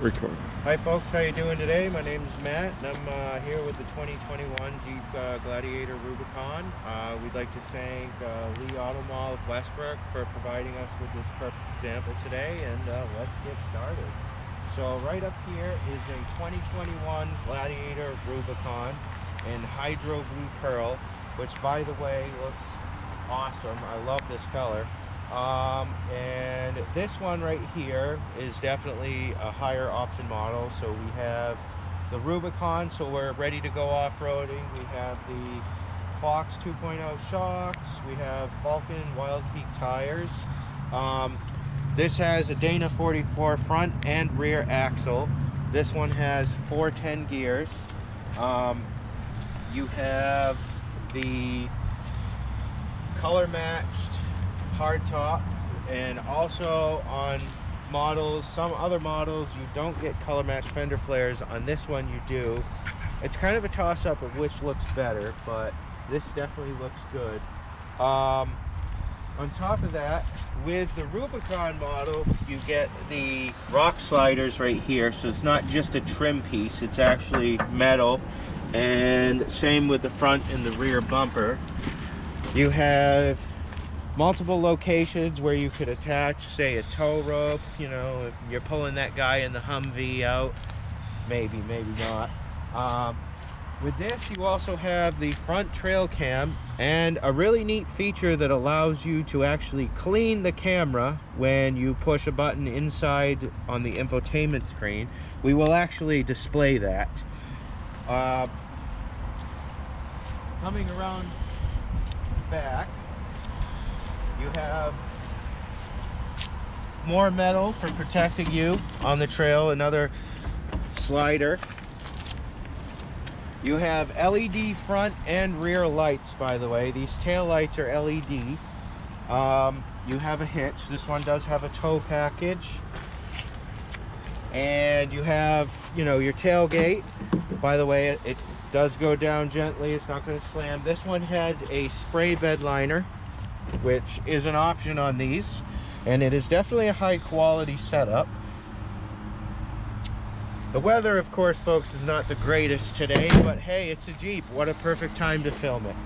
Record. Hi folks, how you doing today? My name is Matt and I'm here with the 2021 Jeep Gladiator Rubicon. We'd like to thank Lee Auto Mall of Westbrook for providing us with this perfect example today, and let's get started. So right up here is a 2021 Gladiator Rubicon in Hydro Blue Pearl, which by the way looks awesome. I love this color. And this one right here is definitely a higher option model. So we have the Rubicon, so we're ready to go off-roading. We have the Fox 2.0 shocks. We have Vulcan Wild Peak tires. This has a Dana 44 front and rear axle. This one has 410 gears. You have the color matched hardtop, and also on models, some other models you don't get color matched fender flares. On this one you do. It's kind of a toss-up of which looks better, but this definitely looks good. On top of that, with the Rubicon model, you get the rock sliders right here, so it's not just a trim piece, it's actually metal, and same with the front and the rear bumper. You have multiple locations where you could attach, say, a tow rope. You know, if you're pulling that guy in the Humvee out, maybe not. With this, you also have the front trail cam and a really neat feature that allows you to actually clean the camera when you push a button inside on the infotainment screen. We will actually display that. Coming around back, you have more metal for protecting you on the trail, another slider. You have LED front and rear lights, by the way. These tail lights are LED. You have a hitch. This one does have a tow package. And you have, you know, your tailgate. By the way, it does go down gently. It's not going to slam. This one has a spray bed liner, which is an option on these, and it is definitely a high quality setup. The weather, of course, folks, is not the greatest today, but hey, it's a Jeep. What a perfect time to film it.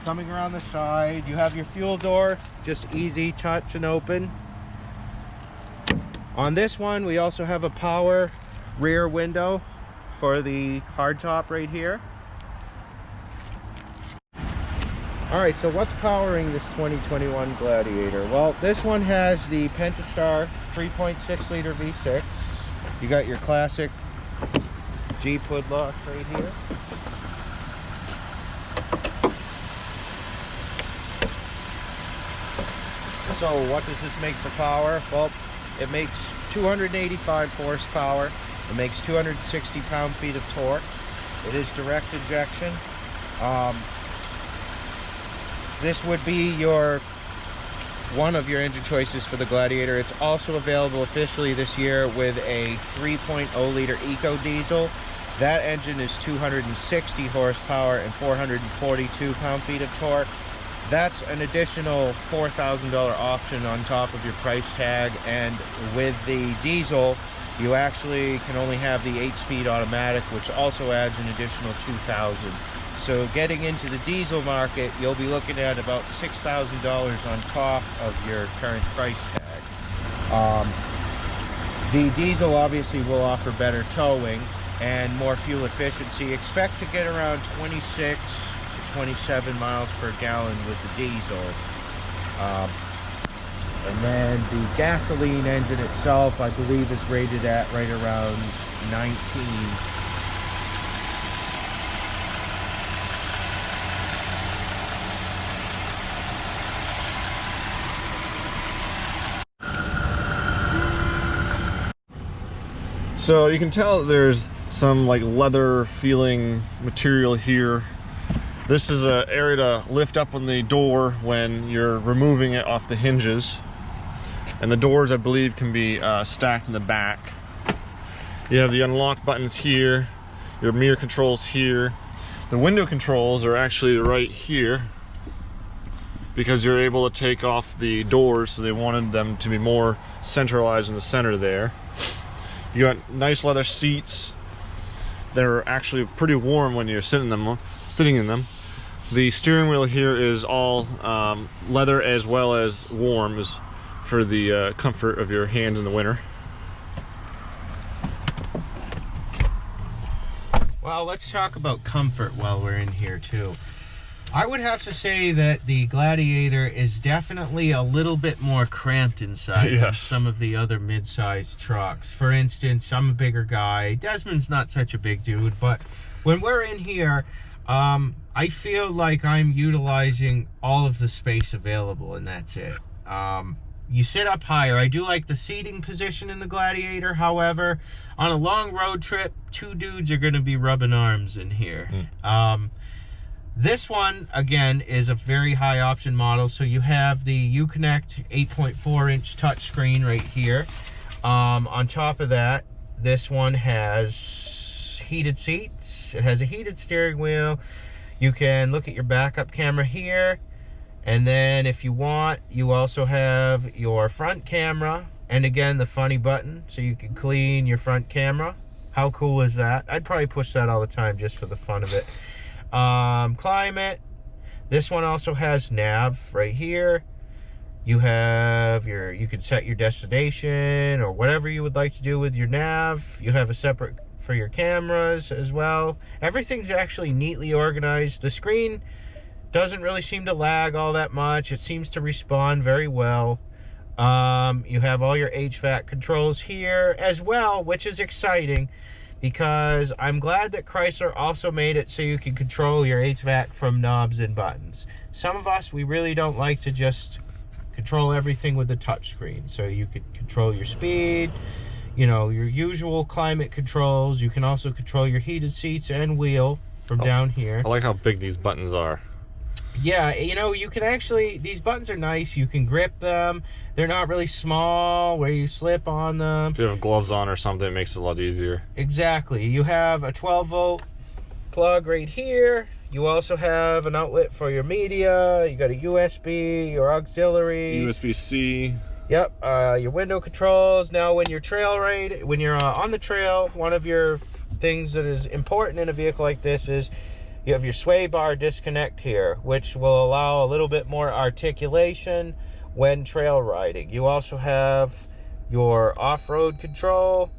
Coming around the side, you have your fuel door, just easy touch and open. On this one, we also have a power rear window for the hardtop right here. Alright, so what's powering this 2021 Gladiator? Well, this one has the Pentastar 3.6 liter V6. You got your classic Jeep hood locks right here. So what does this make for power? Well, it makes 285 horsepower. It makes 260 pound-feet of torque. It is direct injection. This would be one of your engine choices for the Gladiator. It's also available officially this year with a 3.0 liter Eco Diesel. That engine is 260 horsepower and 442 pound-feet of torque. That's an additional $4,000 option on top of your price tag, and with the diesel, you actually can only have the 8-speed automatic, which also adds an additional $2,000. So getting into the diesel market, you'll be looking at about $6,000 on top of your current price tag. The diesel obviously will offer better towing and more fuel efficiency. Expect to get around 26 to 27 miles per gallon with the diesel. And then the gasoline engine itself, I believe, is rated at right around 19. So you can tell there's some like leather feeling material here. This is an area to lift up on the door when you're removing it off the hinges. And the doors, I believe, can be stacked in the back. You have the unlock buttons here, your mirror controls here. The window controls are actually right here because you're able to take off the doors, so they wanted them to be more centralized in the center there. You got nice leather seats. They're actually pretty warm when you're sitting in them. The steering wheel here is all leather as well as warm, is for the comfort of your hands in the winter. Well, let's talk about comfort while we're in here too. I would have to say that the Gladiator is definitely a little bit more cramped inside than some of the other mid-sized trucks. For instance, I'm a bigger guy. Desmond's not such a big dude, but when we're in here, I feel like I'm utilizing all of the space available, and that's it. You sit up higher. I do like the seating position in the Gladiator. However, on a long road trip, 2 dudes are going to be rubbing arms in here. This one, again, is a very high option model. So you have the Uconnect 8.4-inch touchscreen right here. On top of that, this one has heated seats. It has a heated steering wheel. You can look at your backup camera here. And then if you want, you also have your front camera. And again, the funny button, so you can clean your front camera. How cool is that? I'd probably push that all the time just for the fun of it. Climate. This one also has nav right here. You have you can set your destination or whatever you would like to do with your nav. You have a separate for your cameras as well. Everything's actually neatly organized. The screen doesn't really seem to lag all that much. It seems to respond very well. You have all your HVAC controls here as well, which is exciting because I'm glad that Chrysler also made it so you can control your HVAC from knobs and buttons. Some of us, we really don't like to just control everything with the touchscreen. So you could control your speed, you know, your usual climate controls. You can also control your heated seats and wheel from down here. I like how big these buttons are. Yeah, you know, you can actually, these buttons are nice. You can grip them. They're not really small where you slip on them. If you have gloves on or something, it makes it a lot easier. Exactly. You have a 12-volt plug right here. You also have an outlet for your media. You got a USB, your auxiliary. USB-C. Yep, your window controls. Now, when you're on the trail, one of your things that is important in a vehicle like this is you have your sway bar disconnect here, which will allow a little bit more articulation when trail riding. You also have your off-road control.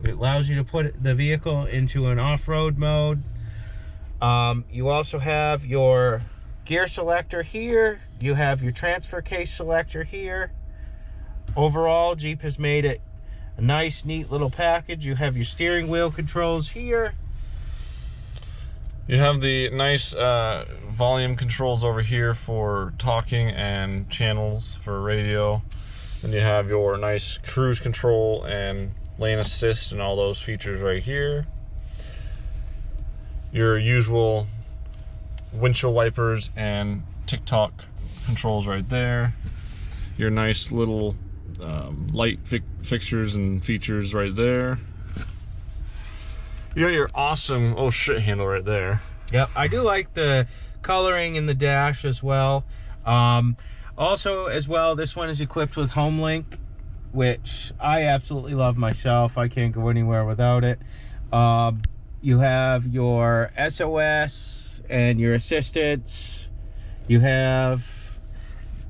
It allows you to put the vehicle into an off-road mode. You also have your gear selector here. You have your transfer case selector here. Overall, Jeep has made it a nice, neat little package. You have your steering wheel controls here. You have the nice volume controls over here for talking and channels for radio. And you have your nice cruise control and lane assist and all those features right here. Your usual windshield wipers and TikTok controls right there. Your nice little light fixtures and features right there. You got your awesome oh shit handle right there. Yep, I do like the coloring in the dash as well. Also, as well, this one is equipped with HomeLink, which I absolutely love myself. I can't go anywhere without it. You have your SOS and your assistance. You have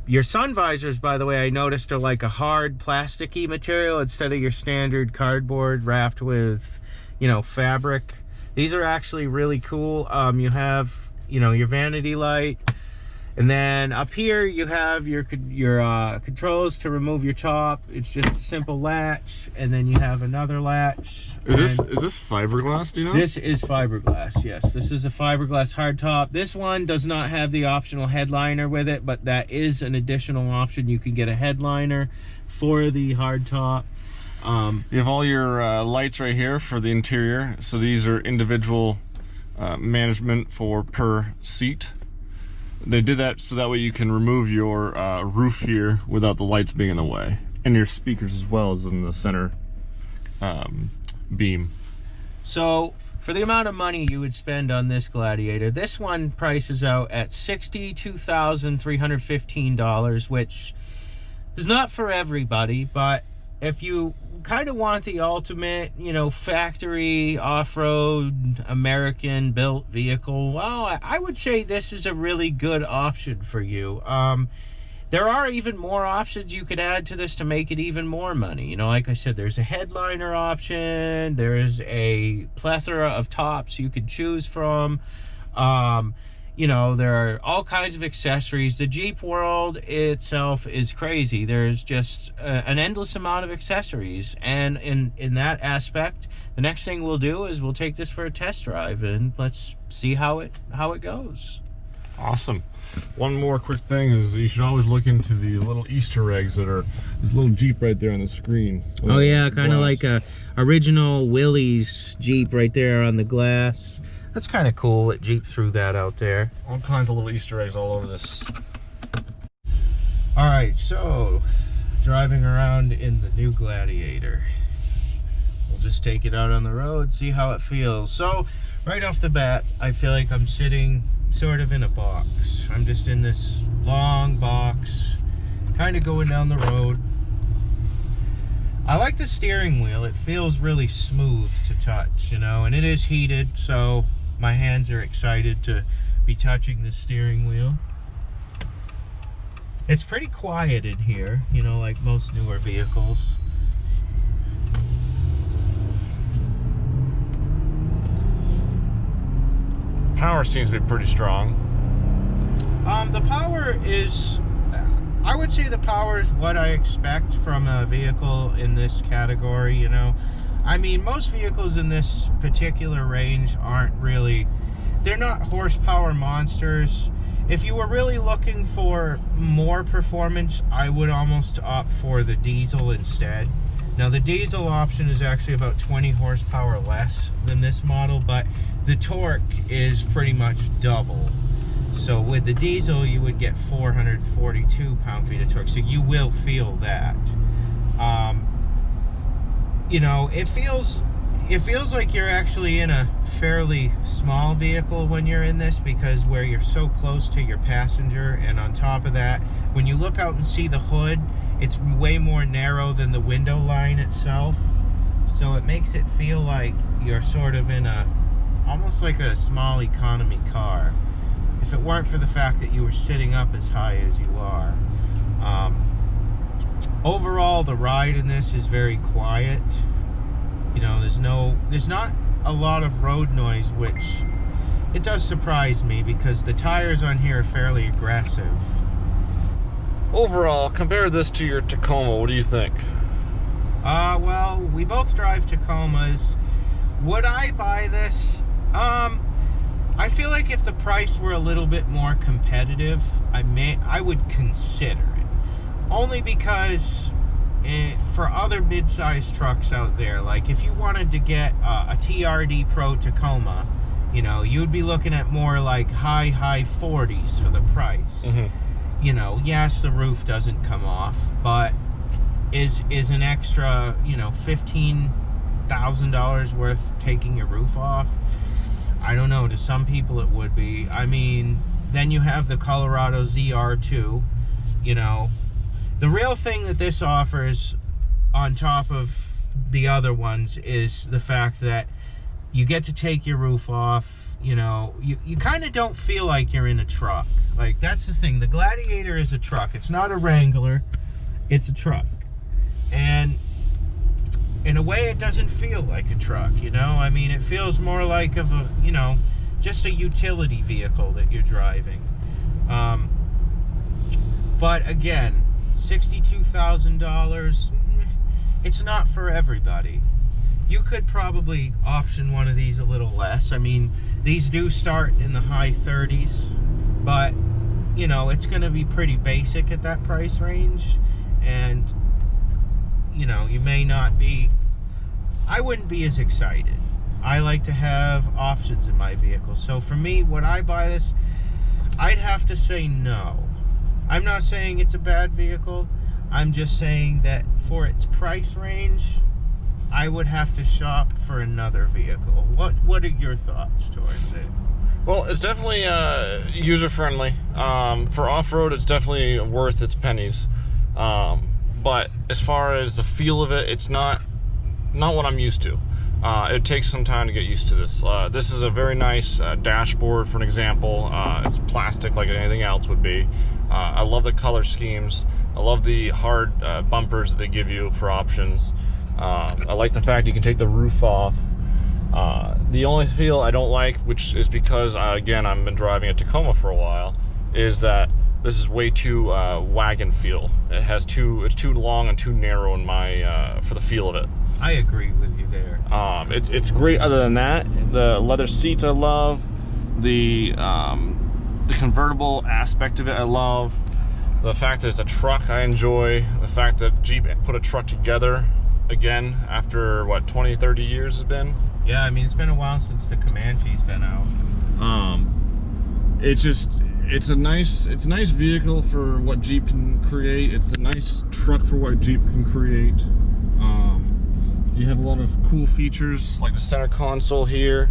your sun visors, by the way, I noticed are like a hard plasticky material instead of your standard cardboard wrapped with, you know, fabric. These are actually really cool. You have, you know, your vanity light, and then up here you have your controls to remove your top. It's just a simple latch, and then you have another latch. Is this fiberglass, do you know? This is fiberglass, yes. This is a fiberglass hardtop. This one does not have the optional headliner with it, but that is an additional option. You can get a headliner for the hardtop. You have all your lights right here for the interior. So these are individual management for per seat. They did that so that way you can remove your roof here without the lights being in the way. And your speakers as well as in the center beam. So for the amount of money you would spend on this Gladiator, this one prices out at $62,315, which is not for everybody, but if you kind of want the ultimate, you know, factory off-road American built vehicle, well, I would say this is a really good option for you. There are even more options you could add to this to make it even more money. You know, like I said, there's a headliner option, there's a plethora of tops you could choose from. You know, there are all kinds of accessories. The Jeep world itself is crazy. There's just an endless amount of accessories. And in that aspect, the next thing we'll do is we'll take this for a test drive and let's see how it goes. Awesome. One more quick thing is you should always look into the little Easter eggs that are this little Jeep right there on the screen. Oh yeah, kind of like a original Willys Jeep right there on the glass. That's kind of cool that Jeep threw that out there. All kinds of little Easter eggs all over this. All right, so driving around in the new Gladiator. We'll just take it out on the road, see how it feels. So right off the bat, I feel like I'm sitting sort of in a box. I'm just in this long box, kind of going down the road. I like the steering wheel. It feels really smooth to touch, you know, and it is heated, so my hands are excited to be touching the steering wheel. It's pretty quiet in here, you know, like most newer vehicles. Power seems to be pretty strong. The power is, I would say the power is what I expect from a vehicle in this category, you know. I mean, most vehicles in this particular range aren't really, they're not horsepower monsters. If you were really looking for more performance, I would almost opt for the diesel instead. Now, the diesel option is actually about 20 horsepower less than this model, but the torque is pretty much double. So with the diesel, you would get 442 pound-feet of torque, so you will feel that. You know, it feels like you're actually in a fairly small vehicle when you're in this, because where you're so close to your passenger, and on top of that, when you look out and see the hood, it's way more narrow than the window line itself. So it makes it feel like you're sort of in a, almost like a small economy car, if it weren't for the fact that you were sitting up as high as you are. Overall, the ride in this is very quiet. You know, there's not a lot of road noise, which it does surprise me because the tires on here are fairly aggressive. Overall, compare this to your Tacoma. What do you think? Well, we both drive Tacomas. Would I buy this? I feel like if the price were a little bit more competitive, I would consider it. Only because for other mid-sized trucks out there, like if you wanted to get a TRD Pro Tacoma, you know, you'd be looking at more like high 40s for the price. Mm-hmm. You know, yes, the roof doesn't come off, but is an extra, you know, $15,000 worth taking your roof off? I don't know. To some people it would be. I mean, then you have the Colorado ZR2, you know. The real thing that this offers on top of the other ones is the fact that you get to take your roof off. You know, you kind of don't feel like you're in a truck. Like, that's the thing. The Gladiator is a truck. It's not a Wrangler. It's a truck. And in a way, it doesn't feel like a truck, you know? I mean, it feels more like of a, you know, just a utility vehicle that you're driving. But again, $62,000, it's not for everybody. You could probably option one of these a little less. I mean, these do start in the high 30s, but, you know, it's going to be pretty basic at that price range. And, you know, you may not be, I wouldn't be as excited. I like to have options in my vehicle. So for me, would I buy this? I'd have to say no. I'm not saying it's a bad vehicle. I'm just saying that for its price range, I would have to shop for another vehicle. What are your thoughts towards it? Well, it's definitely user-friendly. For off-road, it's definitely worth its pennies. but as far as the feel of it, it's not what I'm used to. It takes some time to get used to this. This is a very nice dashboard, for an example. It's plastic like anything else would be. I love the color schemes. I love the hard bumpers that they give you for options. I like the fact you can take the roof off. The only feel I don't like, which is because, again, I've been driving a Tacoma for a while, is that this is way too wagon feel. It's too long and too narrow in my for the feel of it. I agree with you there. It's great. Other than that, the leather seats I love. The convertible aspect of it I love. The fact that it's a truck I enjoy. The fact that Jeep put a truck together again after what 20, 30 years has been. Yeah, I mean it's been a while since the Comanche's been out. It's a nice vehicle for what Jeep can create. It's a nice truck for what Jeep can create. You have a lot of cool features like the center console here,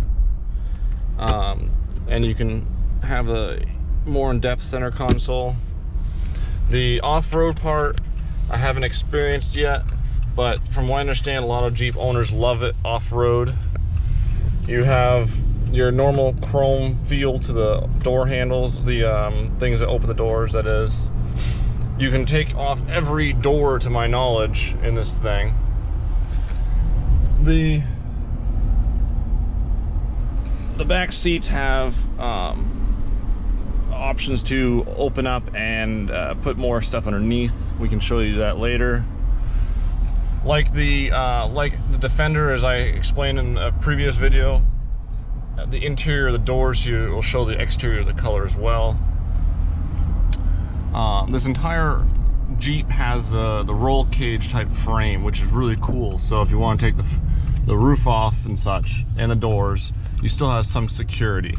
and you can have a more in-depth center console. The off-road part I haven't experienced yet, but from what I understand, a lot of Jeep owners love it off-road. You have your normal chrome feel to the door handles, the things that open the doors, that is. You can take off every door, to my knowledge, in this thing. The back seats have options to open up and put more stuff underneath. We can show you that later. Like the Defender, as I explained in a previous video, the interior of the doors here will show the exterior of the color as well. This entire Jeep has the roll cage type frame, which is really cool. So if you want to take the roof off and such, and the doors, you still have some security.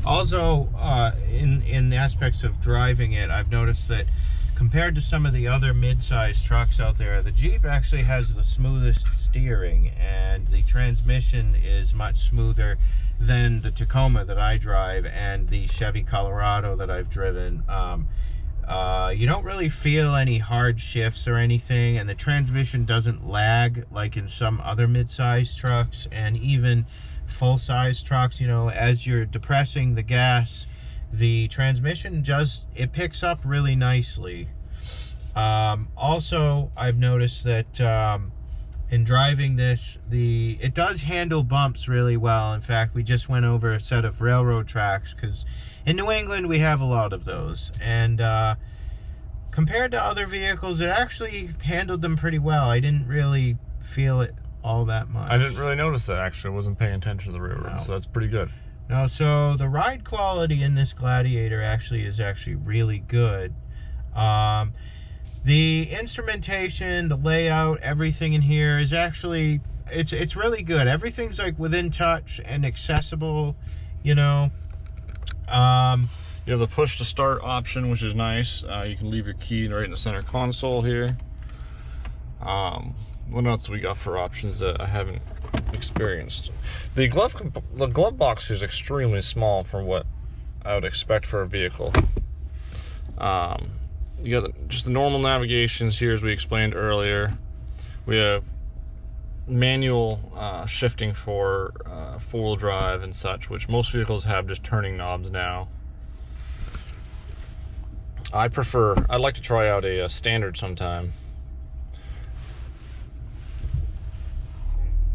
Also, in the aspects of driving it, I've noticed that compared to some of the other mid-sized trucks out there, the Jeep actually has the smoothest steering, and the transmission is much smoother than the Tacoma that I drive and the Chevy Colorado that I've driven. You don't really feel any hard shifts or anything, and the transmission doesn't lag like in some other mid-sized trucks, and even full-size trucks. You know, as you're depressing the gas, the transmission it picks up really nicely. Also, I've noticed that in driving this, it does handle bumps really well. In fact, we just went over a set of railroad tracks because in New England we have a lot of those, and compared to other vehicles, it actually handled them pretty well. I didn't really feel it all that much. I didn't really notice that, actually. I wasn't paying attention to the railroad, so that's pretty good. No, so the ride quality in this Gladiator is actually really good. The instrumentation, the layout, everything in here is actually, it's really good. Everything's like within touch and accessible, you know. You have the push to start option, which is nice. You can leave your key right in the center console here. What else we got for options that I haven't experienced? The glove box is extremely small for what I would expect for a vehicle. You got just the normal navigations here, as we explained earlier. We have manual shifting for four-wheel drive and such, which most vehicles have just turning knobs now. I'd like to try out a standard sometime.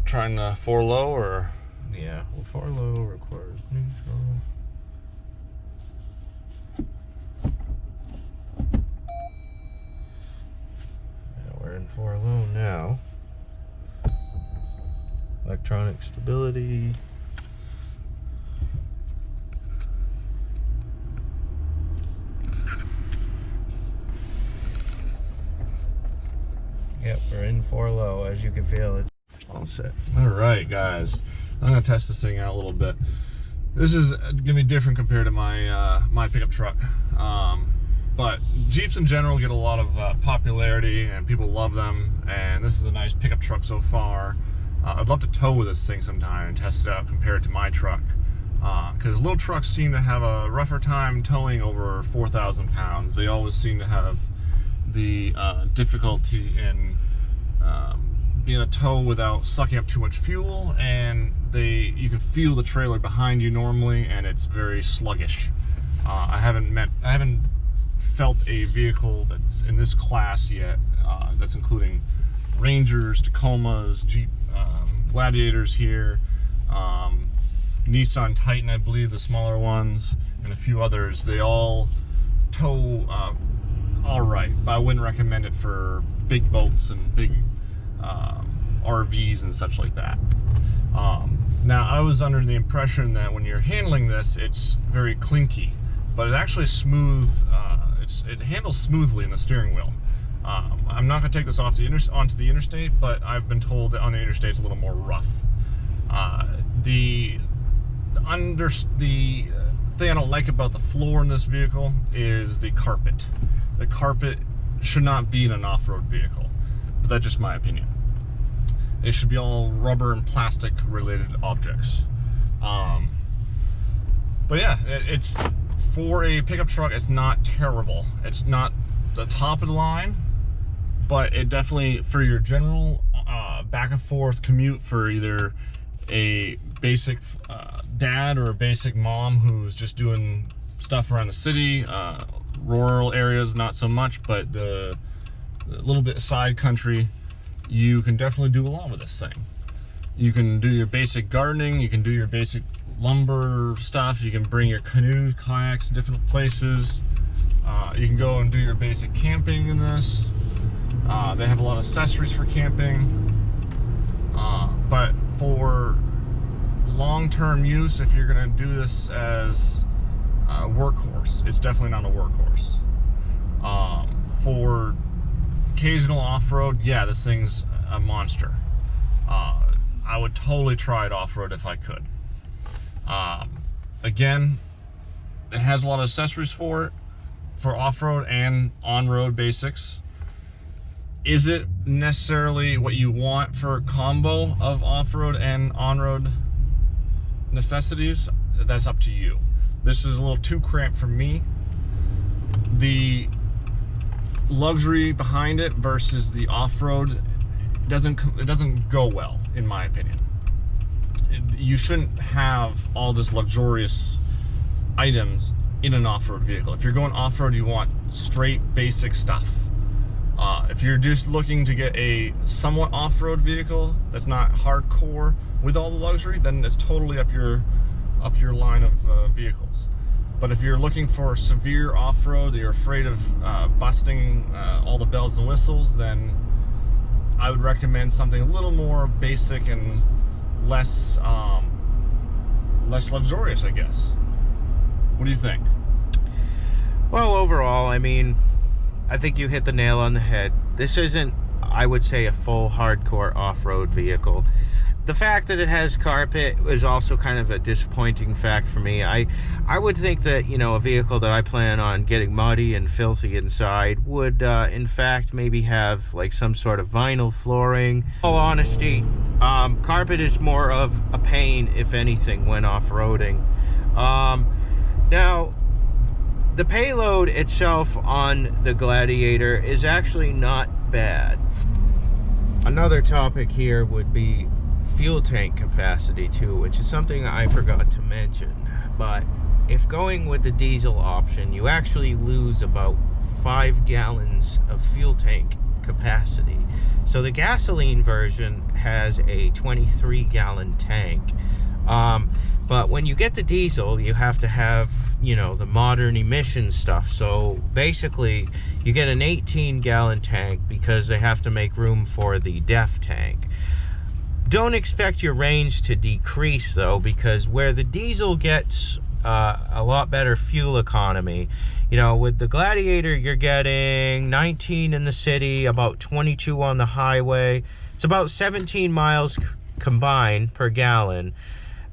Trying 4-low, or? Yeah, well, 4-low requires neutral. Yeah, we're in 4-low now. Electronic stability. Yep, we're in 4-low. As you can feel, it's all set. All right, guys. I'm gonna test this thing out a little bit. This is gonna be different compared to my my pickup truck. But Jeeps in general get a lot of popularity, and people love them. And this is a nice pickup truck so far. I'd love to tow with this thing sometime and test it out compared to my truck. because little trucks seem to have a rougher time towing over 4,000 pounds. They always seem to have the difficulty in being a tow without sucking up too much fuel, and you can feel the trailer behind you normally, and it's very sluggish. I haven't felt a vehicle that's in this class yet, that's including Rangers, Tacomas, Jeep Gladiators here, Nissan Titan, I believe, the smaller ones, and a few others. They all tow all right, but I wouldn't recommend it for big boats and big RVs and such like that. Now, I was under the impression that when you're handling this, it's very clinky, but it actually smooth. It handles smoothly in the steering wheel. I'm not going to take this onto the interstate, but I've been told that on the interstate it's a little more rough. The thing I don't like about the floor in this vehicle is the carpet. The carpet should not be in an off-road vehicle, but that's just my opinion. It should be all rubber and plastic related objects. But yeah, it's for a pickup truck, it's not terrible. It's not the top of the line, but it definitely, for your general back and forth commute for either a basic dad or a basic mom who's just doing stuff around the city, rural areas not so much, but the little bit side country, you can definitely do a lot with this thing. You can do your basic gardening, you can do your basic lumber stuff, you can bring your canoes, kayaks to different places. You can go and do your basic camping in this. They have a lot of accessories for camping. But for long-term use, if you're gonna do this as a workhorse, it's definitely not a workhorse. For occasional off-road, yeah, this thing's a monster. I would totally try it off-road if I could. Again, it has a lot of accessories for it, for off-road and on-road basics. Is it necessarily what you want for a combo of off-road and on-road necessities? That's up to you. This is a little too cramped for me. The luxury behind it versus the off-road doesn't go well, in my opinion. You shouldn't have all this luxurious items in an off-road vehicle. If you're going off-road, you want straight basic stuff. If you're just looking to get a somewhat off-road vehicle that's not hardcore with all the luxury, then it's totally up your line of vehicles. But if you're looking for severe off-road, you're afraid of busting all the bells and whistles, then I would recommend something a little more basic and less luxurious, I guess. What do you think? Well, overall, I mean, I think you hit the nail on the head. This isn't, I would say, a full hardcore off-road vehicle. The fact that it has carpet is also kind of a disappointing fact for me. I would think that, you know, a vehicle that I plan on getting muddy and filthy inside would, in fact, maybe have like some sort of vinyl flooring. In all honesty, carpet is more of a pain, if anything, when off-roading. Now, the payload itself on the Gladiator is actually not bad. Another topic here would be fuel tank capacity too, which is something I forgot to mention. But if going with the diesel option, you actually lose about 5 gallons of fuel tank capacity. So the gasoline version has a 23-gallon tank. But when you get the diesel, you have to have, you know, the modern emission stuff. So basically, you get an 18-gallon tank because they have to make room for the DEF tank. Don't expect your range to decrease, though, because where the diesel gets a lot better fuel economy, you know, with the Gladiator, you're getting 19 in the city, about 22 on the highway. It's about 17 miles combined per gallon.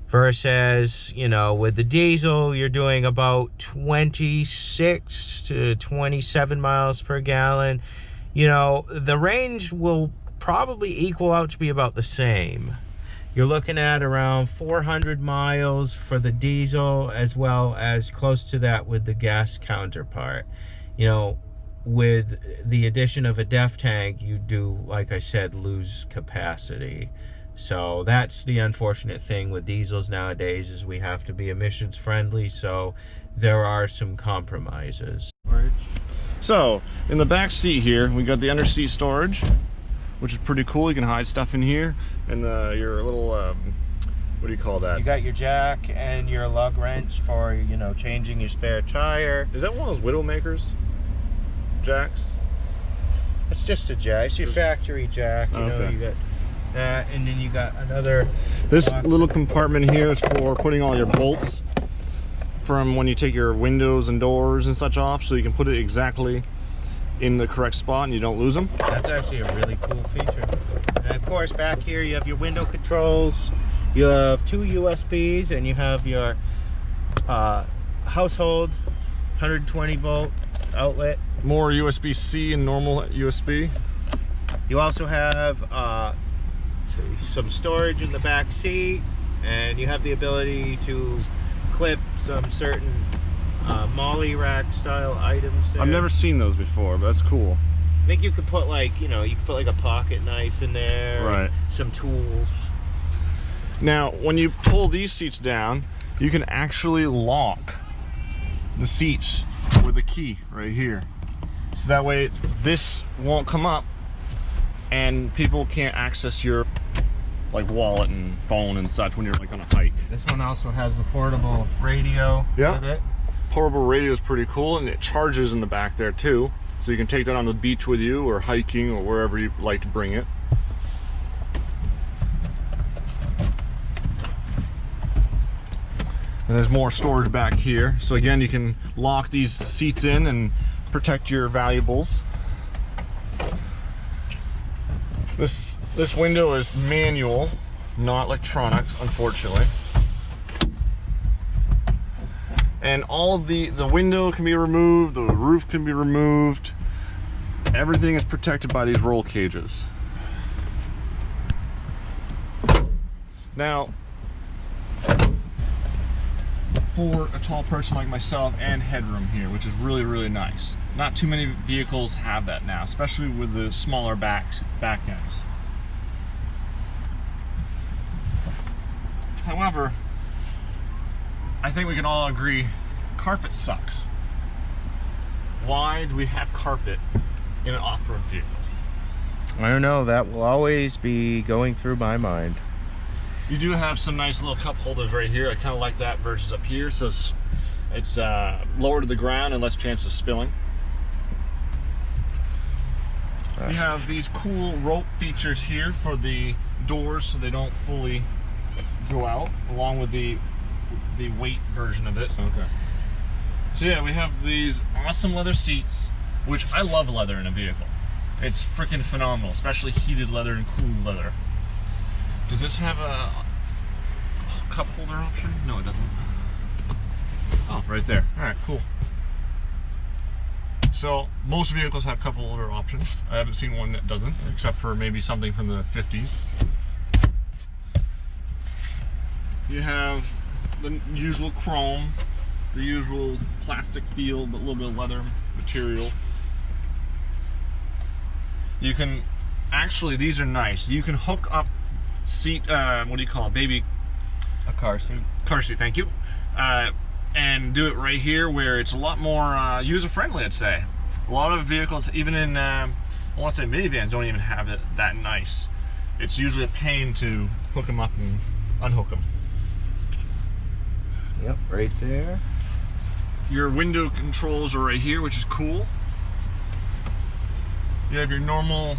Versus, you know, with the diesel, you're doing about 26 to 27 miles per gallon. You know, the range will probably equal out to be about the same. You're looking at around 400 miles for the diesel, as well as close to that with the gas counterpart. You know, with the addition of a DEF tank, you do, like I said, lose capacity. So that's the unfortunate thing with diesels nowadays, is we have to be emissions friendly, so there are some compromises. So in the back seat here, we got the under seat storage, which is pretty cool. You can hide stuff in here, and your little what do you call that? You got your jack and your lug wrench for, you know, changing your spare tire. Is that one of those Widowmakers jacks? It's just a jack. It's your factory jack. You know, you got that, and then you got another. This little compartment here is for putting all your bolts from when you take your windows and doors and such off, so you can put it exactly in the correct spot and you don't lose them. That's actually a really cool feature. And of course, back here you have your window controls. You have 2 USBs, and you have your household 120 volt outlet. More USB-C and normal USB. You also have some storage in the back seat, and you have the ability to clip some certain molly rack style items there. I've never seen those before, but that's cool. I think you could put, like, you know, you could put like a pocket knife in there, right? Some tools. Now, when you pull these seats down, you can actually lock the seats with a key right here. So that way this won't come up and people can't access your like wallet and phone and such when you're like on a hike. This one also has the portable radio with it. Portable radio is pretty cool, and it charges in the back there too. So you can take that on the beach with you, or hiking, or wherever you like to bring it. And there's more storage back here. So again, you can lock these seats in and protect your valuables. This window is manual, not electronic, unfortunately. And all of the window can be removed, the roof can be removed. Everything is protected by these roll cages. Now, for a tall person like myself, and headroom here, which is really, really nice. Not too many vehicles have that now, especially with the smaller back ends. However, I think we can all agree, carpet sucks. Why do we have carpet in an off-road vehicle? I don't know, that will always be going through my mind. You do have some nice little cup holders right here. I kind of like that versus up here, so it's lower to the ground and less chance of spilling. You have these cool rope features here for the doors so they don't fully go out, along with the weight version of it. Okay. So yeah, we have these awesome leather seats, which I love leather in a vehicle. It's freaking phenomenal, especially heated leather and cool leather. Does this have a cup holder option? No, it doesn't. Oh, right there. All right, cool. So most vehicles have cup holder options. I haven't seen one that doesn't, except for maybe something from the 50s. You have the usual chrome, the usual plastic feel, but a little bit of leather material. You can, actually, these are nice. You can hook up seat, what do you call it, baby? A car seat. Car seat, thank you. And do it right here, where it's a lot more user-friendly, I'd say. A lot of vehicles, even in, I want to say minivans, don't even have it that nice. It's usually a pain to hook them up and unhook them. Yep, right there. Your window controls are right here, which is cool. You have your normal...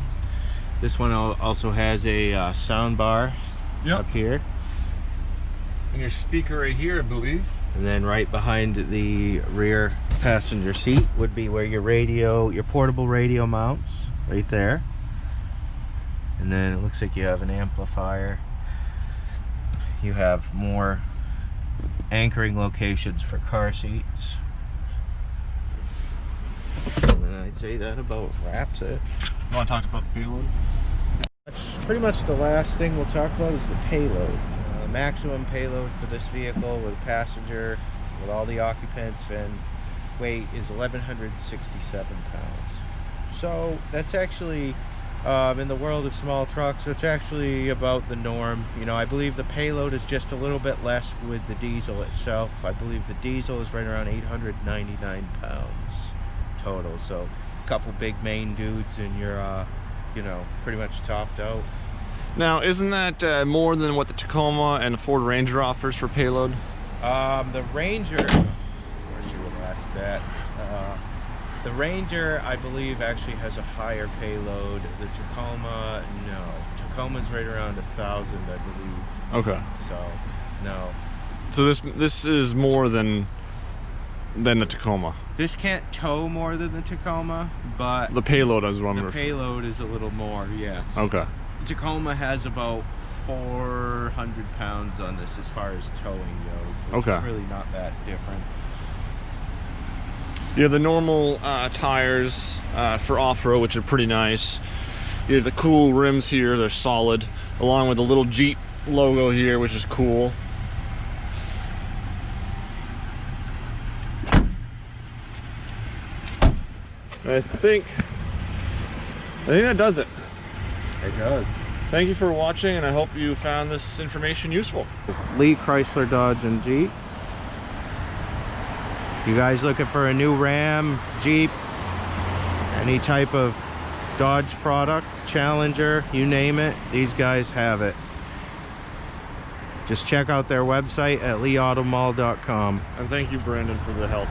This one also has a sound bar up here. And your speaker right here, I believe. And then right behind the rear passenger seat would be where your radio, your portable radio mounts, right there. And then it looks like you have an amplifier. You have more anchoring locations for car seats. And I'd say that about wraps it. You want to talk about the payload? pretty much the last thing we'll talk about is the payload. Maximum payload for this vehicle with a passenger, with all the occupants and weight is 1,167 pounds. So that's actually, in the world of small trucks, that's actually about the norm. You know, I believe the payload is just a little bit less with the diesel itself. I believe the diesel is right around 899 pounds total. So a couple big Maine dudes and you're, you know, pretty much topped out. Now, isn't that more than what the Tacoma and the Ford Ranger offers for payload? The Ranger, of course you would ask that. The Ranger, I believe, actually has a higher payload. The Tacoma, no. Tacoma's right around 1,000, I believe. Okay. So, no. So this is more than the Tacoma. This can't tow more than the Tacoma, but The payload is what I'm the payload is a little more, yeah. Okay. Tacoma has about 400 pounds on this as far as towing goes. It's Okay. really not that different. You have the normal tires for off-road, which are pretty nice. You have the cool rims here, they're solid, along with the little Jeep logo here, which is cool. I think that does it. It does. Thank you for watching, and I hope you found this information useful. Lee Chrysler Dodge and Jeep. You guys looking for a new Ram, Jeep, any type of Dodge product, Challenger, you name it, these guys have it. Just check out their website at leeautomall.com. And thank you, Brenden, for the help.